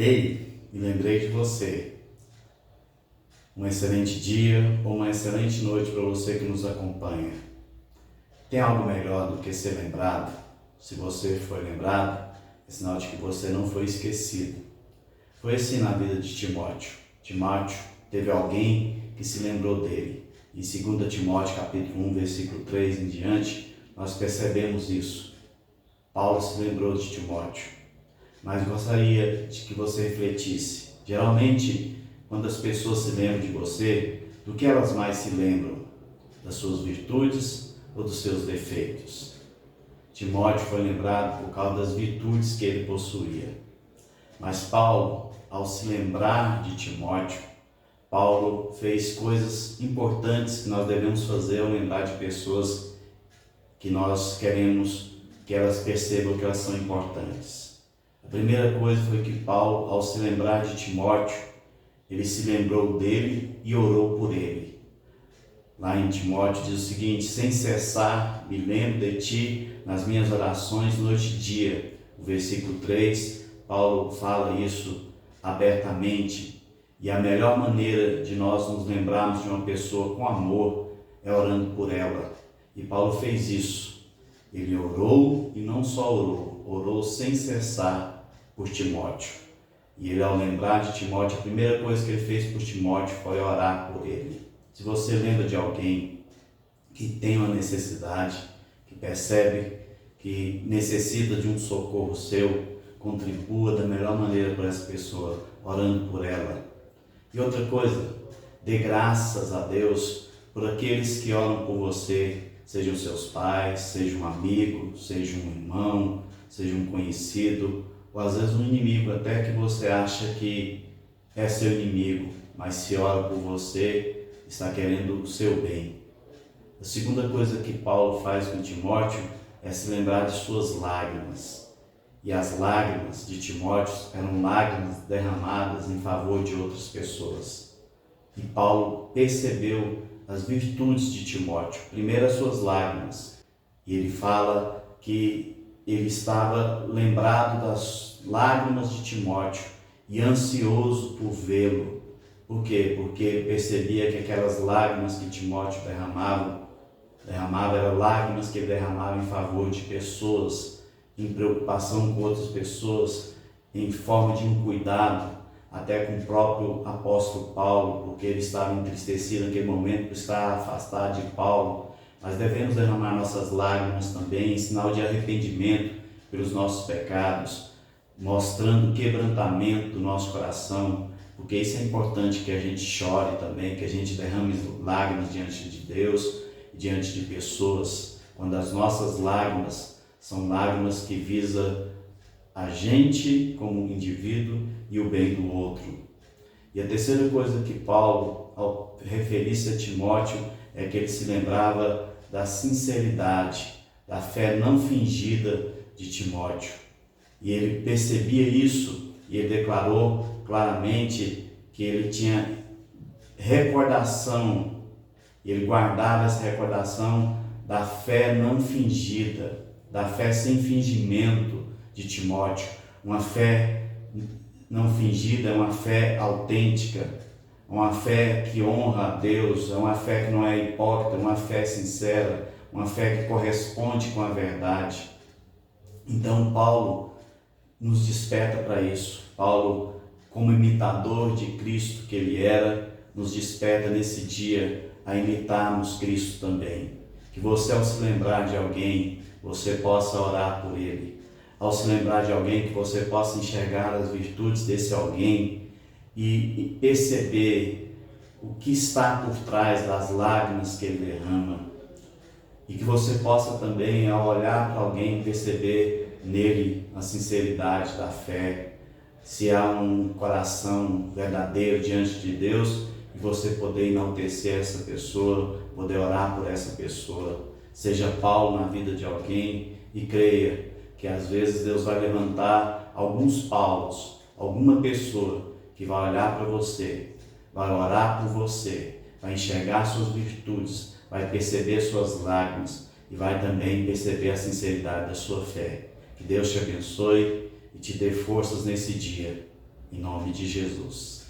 Ei, me lembrei de você. Um excelente dia ou uma excelente noite para você que nos acompanha. Tem algo melhor do que ser lembrado? Se você foi lembrado, é sinal de que você não foi esquecido. Foi assim na vida de Timóteo. Timóteo teve alguém que se lembrou dele. Em 2 Timóteo capítulo 1, versículo 3 em diante, nós percebemos isso. Paulo se lembrou de Timóteo. Mas gostaria de que você refletisse. Geralmente, quando as pessoas se lembram de você, do que elas mais se lembram? Das suas virtudes ou dos seus defeitos? Timóteo foi lembrado por causa das virtudes que ele possuía. Mas Paulo, ao se lembrar de Timóteo, Paulo fez coisas importantes que nós devemos fazer ao lembrar de pessoas que nós queremos que elas percebam que elas são importantes. A primeira coisa foi que Paulo, ao se lembrar de Timóteo, ele se lembrou dele e orou por ele. Lá em Timóteo diz o seguinte: sem cessar me lembro de ti nas minhas orações noite e dia. O versículo 3, Paulo fala isso abertamente. E a melhor maneira de nós nos lembrarmos de uma pessoa com amor é orando por ela. E Paulo fez isso. Ele orou e não só orou sem cessar por Timóteo. E ele, ao lembrar de Timóteo, a primeira coisa que ele fez por Timóteo foi orar por ele. Se você lembra de alguém que tem uma necessidade, que percebe que necessita de um socorro seu, contribua da melhor maneira para essa pessoa, orando por ela. E outra coisa, dê graças a Deus por aqueles que oram por você, sejam seus pais, seja um amigo, seja um irmão, seja um conhecido, ou às vezes um inimigo, até que você acha que é seu inimigo, mas se ora por você, está querendo o seu bem. A segunda coisa que Paulo faz com Timóteo é se lembrar de suas lágrimas. E as lágrimas de Timóteo eram lágrimas derramadas em favor de outras pessoas. E Paulo percebeu as virtudes de Timóteo, primeiro as suas lágrimas. E ele fala que ele estava lembrado das lágrimas de Timóteo e ansioso por vê-lo. Por quê? Porque ele percebia que aquelas lágrimas que Timóteo derramava eram lágrimas que ele derramava em favor de pessoas, em preocupação com outras pessoas, em forma de um cuidado, até com o próprio apóstolo Paulo, porque ele estava entristecido naquele momento por estar afastado de Paulo. Mas devemos derramar nossas lágrimas também em sinal de arrependimento pelos nossos pecados, mostrando o quebrantamento do nosso coração, porque isso é importante, que a gente chore também, que a gente derrame lágrimas diante de Deus e diante de pessoas, quando as nossas lágrimas são lágrimas que visam a gente como indivíduo e o bem do outro. E a terceira coisa que Paulo, ao referir-se a Timóteo, é que ele se lembrava da sinceridade, da fé não fingida de Timóteo. E ele percebia isso e ele declarou claramente que ele tinha recordação, ele guardava essa recordação da fé não fingida, da fé sem fingimento de Timóteo. Uma fé não fingida é uma fé autêntica, uma fé que honra a Deus, é uma fé que não é hipócrita, uma fé sincera, uma fé que corresponde com a verdade. Então Paulo nos desperta para isso. Paulo, como imitador de Cristo que ele era, nos desperta nesse dia a imitarmos Cristo também. Que você, ao se lembrar de alguém, você possa orar por ele. Ao se lembrar de alguém, que você possa enxergar as virtudes desse alguém e perceber o que está por trás das lágrimas que ele derrama. E que você possa também, ao olhar para alguém, perceber nele a sinceridade da fé, se há um coração verdadeiro diante de Deus, e você poder enaltecer essa pessoa, poder orar por essa pessoa. Seja Paulo na vida de alguém e creia que às vezes Deus vai levantar alguns Paulos, alguma pessoa que vai olhar para você, vai orar por você, vai enxergar suas virtudes, vai perceber suas lágrimas e vai também perceber a sinceridade da sua fé. Que Deus te abençoe e te dê forças nesse dia. Em nome de Jesus.